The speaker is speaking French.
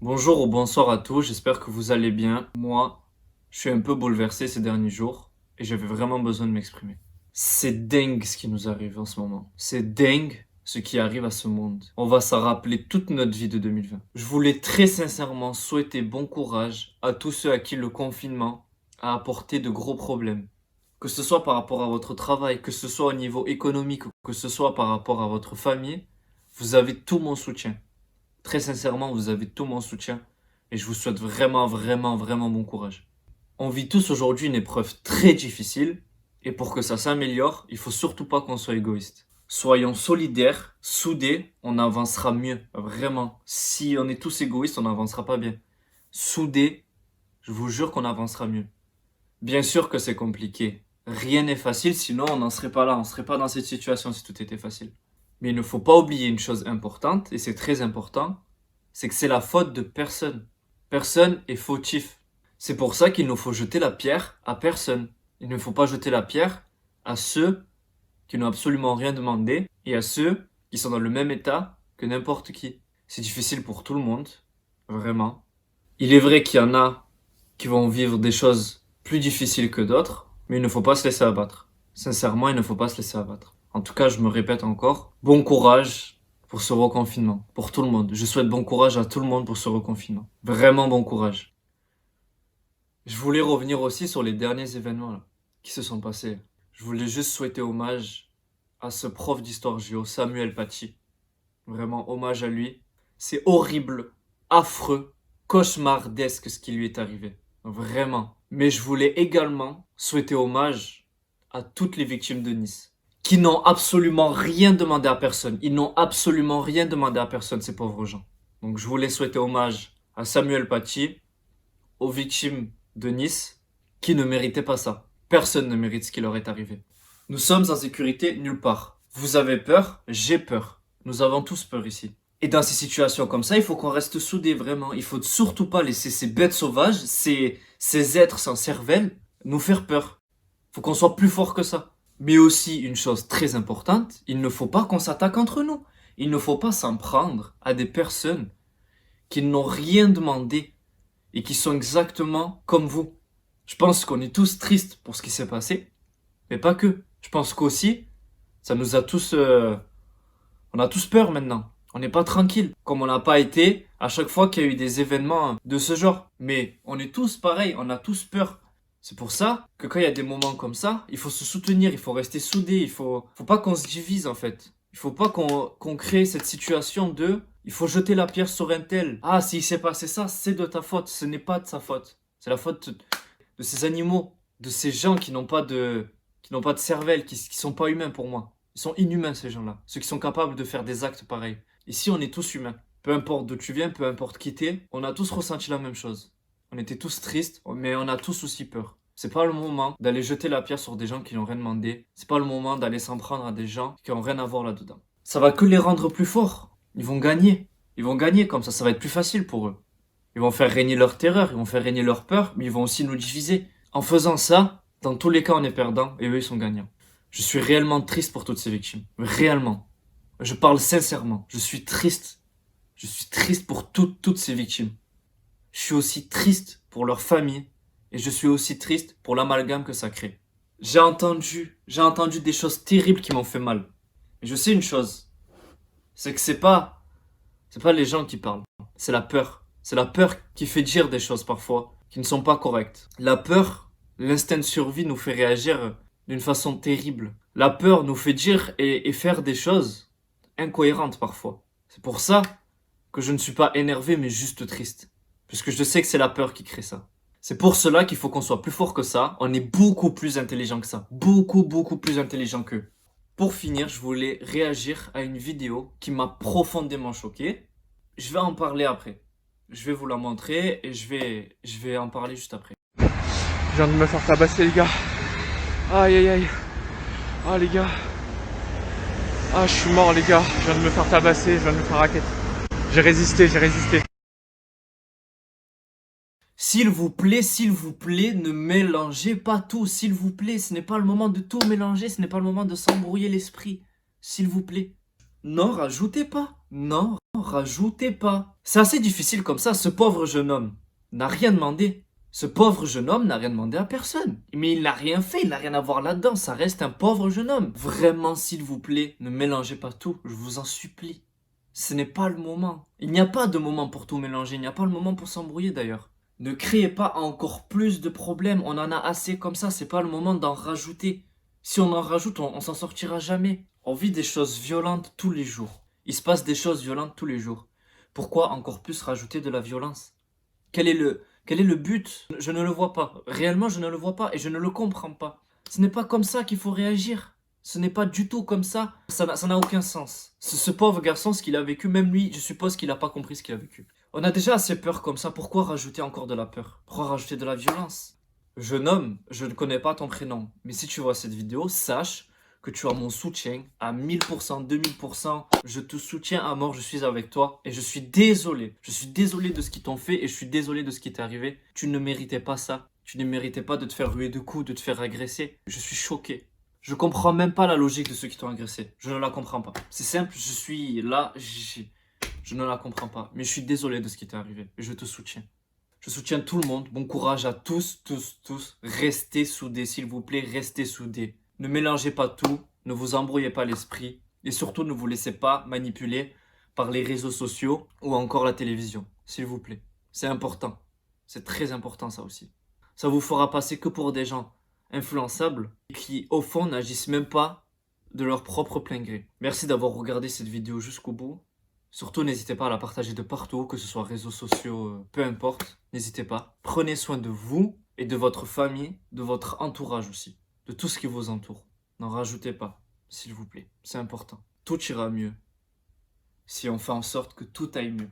Bonjour ou bonsoir à tous, j'espère que vous allez bien. Moi, je suis un peu bouleversé ces derniers jours et j'avais vraiment besoin de m'exprimer. C'est dingue ce qui nous arrive en ce moment. C'est dingue ce qui arrive à ce monde. On va s'en rappeler toute notre vie de 2020. Je voulais très sincèrement souhaiter bon courage à tous ceux à qui le confinement a apporté de gros problèmes. Que ce soit par rapport à votre travail, que ce soit au niveau économique, que ce soit par rapport à votre famille, vous avez tout mon soutien. Très sincèrement, vous avez tout mon soutien et je vous souhaite vraiment, vraiment, vraiment bon courage. On vit tous aujourd'hui une épreuve très difficile et pour que ça s'améliore, il faut surtout pas qu'on soit égoïste. Soyons solidaires, soudés, on avancera mieux, vraiment. Si on est tous égoïstes, on n'avancera pas bien. Soudés, je vous jure qu'on avancera mieux. Bien sûr que c'est compliqué. Rien n'est facile, sinon on n'en serait pas là, on serait pas dans cette situation si tout était facile. Mais il ne faut pas oublier une chose importante, et c'est très important, c'est que c'est la faute de personne. Personne est fautif. C'est pour ça qu'il nous faut jeter la pierre à personne. Il ne faut pas jeter la pierre à ceux qui n'ont absolument rien demandé et à ceux qui sont dans le même état que n'importe qui. C'est difficile pour tout le monde, vraiment. Il est vrai qu'il y en a qui vont vivre des choses plus difficiles que d'autres, mais il ne faut pas se laisser abattre. Sincèrement, il ne faut pas se laisser abattre. En tout cas, je me répète encore, bon courage pour ce reconfinement, pour tout le monde. Je souhaite bon courage à tout le monde pour ce reconfinement. Vraiment bon courage. Je voulais revenir aussi sur les derniers événements là, qui se sont passés. Je voulais juste souhaiter hommage à ce prof d'histoire géo, Samuel Paty. Vraiment hommage à lui. C'est horrible, affreux, cauchemardesque ce qui lui est arrivé. Vraiment. Mais je voulais également souhaiter hommage à toutes les victimes de Nice, qui n'ont absolument rien demandé à personne. Ils n'ont absolument rien demandé à personne, ces pauvres gens. Donc je voulais souhaiter hommage à Samuel Paty, aux victimes de Nice, qui ne méritaient pas ça. Personne ne mérite ce qui leur est arrivé. Nous sommes en sécurité nulle part. Vous avez peur, j'ai peur. Nous avons tous peur ici. Et dans ces situations comme ça, il faut qu'on reste soudés, vraiment. Il faut surtout pas laisser ces bêtes sauvages, ces êtres sans cervelle, nous faire peur. Il faut qu'on soit plus fort que ça. Mais aussi, une chose très importante, il ne faut pas qu'on s'attaque entre nous. Il ne faut pas s'en prendre à des personnes qui n'ont rien demandé et qui sont exactement comme vous. Je pense qu'on est tous tristes pour ce qui s'est passé, mais pas que. Je pense qu'aussi, ça nous a tous... on a tous peur maintenant. On n'est pas tranquille, comme on n'a pas été à chaque fois qu'il y a eu des événements de ce genre. Mais on est tous pareils, on a tous peur. C'est pour ça que quand il y a des moments comme ça, il faut se soutenir, il faut rester soudé, faut pas qu'on se divise en fait. Il faut pas qu'on crée cette situation de il faut jeter la pierre sur un tel. Ah, s'il s'est passé ça, c'est de ta faute. Ce n'est pas de sa faute. C'est la faute de ces animaux, de ces gens qui n'ont pas de cervelle, qui sont pas humains pour moi. Ils sont inhumains ces gens-là. Ceux qui sont capables de faire des actes pareils. Ici, on est tous humains. Peu importe d'où tu viens, peu importe qui t'es, on a tous ressenti la même chose. On était tous tristes, mais on a tous aussi peur. C'est pas le moment d'aller jeter la pierre sur des gens qui n'ont rien demandé. C'est pas le moment d'aller s'en prendre à des gens qui n'ont rien à voir là-dedans. Ça va que les rendre plus forts. Ils vont gagner. Ils vont gagner comme ça va être plus facile pour eux. Ils vont faire régner leur terreur, ils vont faire régner leur peur, mais ils vont aussi nous diviser. En faisant ça, dans tous les cas, on est perdant et eux, ils sont gagnants. Je suis réellement triste pour toutes ces victimes. Réellement. Je parle sincèrement. Je suis triste. Je suis triste pour toutes ces victimes. Je suis aussi triste pour leur famille et je suis aussi triste pour l'amalgame que ça crée. J'ai entendu des choses terribles qui m'ont fait mal. Et je sais une chose, c'est que c'est pas les gens qui parlent, c'est la peur. C'est la peur qui fait dire des choses parfois qui ne sont pas correctes. La peur, l'instinct de survie nous fait réagir d'une façon terrible. La peur nous fait dire et faire des choses incohérentes parfois. C'est pour ça que je ne suis pas énervé mais juste triste. Puisque je sais que c'est la peur qui crée ça. C'est pour cela qu'il faut qu'on soit plus fort que ça. On est beaucoup plus intelligent que ça. Beaucoup, beaucoup plus intelligent qu'eux. Pour finir, je voulais réagir à une vidéo qui m'a profondément choqué. Je vais en parler après. Je vais vous la montrer et je vais en parler juste après. Je viens de me faire tabasser les gars. Aïe aïe aïe. Ah les gars. Ah je suis mort les gars. Je viens de me faire tabasser, je viens de me faire raquette. J'ai résisté, j'ai résisté. S'il vous plaît, ne mélangez pas tout. S'il vous plaît, ce n'est pas le moment de tout mélanger. Ce n'est pas le moment de s'embrouiller l'esprit. S'il vous plaît. Non, rajoutez pas. Non, rajoutez pas. C'est assez difficile comme ça. Ce pauvre jeune homme n'a rien demandé. Ce pauvre jeune homme n'a rien demandé à personne. Mais il n'a rien fait, il n'a rien à voir là-dedans. Ça reste un pauvre jeune homme. Vraiment, s'il vous plaît, ne mélangez pas tout. Je vous en supplie. Ce n'est pas le moment. Il n'y a pas de moment pour tout mélanger. Il n'y a pas le moment pour s'embrouiller d'ailleurs. Ne créez pas encore plus de problèmes. On en a assez comme ça. C'est pas le moment d'en rajouter. Si on en rajoute, on s'en sortira jamais. On vit des choses violentes tous les jours. Il se passe des choses violentes tous les jours. Pourquoi encore plus rajouter de la violence? Quel est le but? Je ne le vois pas. Réellement, je ne le vois pas et je ne le comprends pas. Ce n'est pas comme ça qu'il faut réagir. Ce n'est pas du tout comme ça. Ça n'a aucun sens. Ce pauvre garçon, ce qu'il a vécu, même lui, je suppose qu'il n'a pas compris ce qu'il a vécu. On a déjà assez peur comme ça. Pourquoi rajouter encore de la peur? Pourquoi rajouter de la violence? Jeune homme, je ne connais pas ton prénom. Mais si tu vois cette vidéo, sache que tu as mon soutien à 1000%, 2000%. Je te soutiens à mort, je suis avec toi. Et je suis désolé. Je suis désolé de ce qu'ils t'ont fait et je suis désolé de ce qui t'est arrivé. Tu ne méritais pas ça. Tu ne méritais pas de te faire ruer de coups, de te faire agresser. Je suis choqué. Je comprends même pas la logique de ceux qui t'ont agressé. Je ne la comprends pas. C'est simple, je suis là, je ne la comprends pas. Mais je suis désolé de ce qui t'est arrivé. Et je te soutiens. Je soutiens tout le monde. Bon courage à tous, tous, tous. Restez soudés, s'il vous plaît, restez soudés. Ne mélangez pas tout, ne vous embrouillez pas l'esprit. Et surtout, ne vous laissez pas manipuler par les réseaux sociaux ou encore la télévision, s'il vous plaît. C'est important. C'est très important ça aussi. Ça vous fera passer que pour des gens influençables qui, au fond, n'agissent même pas de leur propre plein gré. Merci d'avoir regardé cette vidéo jusqu'au bout. Surtout, n'hésitez pas à la partager de partout, que ce soit réseaux sociaux, peu importe. N'hésitez pas. Prenez soin de vous et de votre famille, de votre entourage aussi, de tout ce qui vous entoure. N'en rajoutez pas, s'il vous plaît. C'est important. Tout ira mieux si on fait en sorte que tout aille mieux.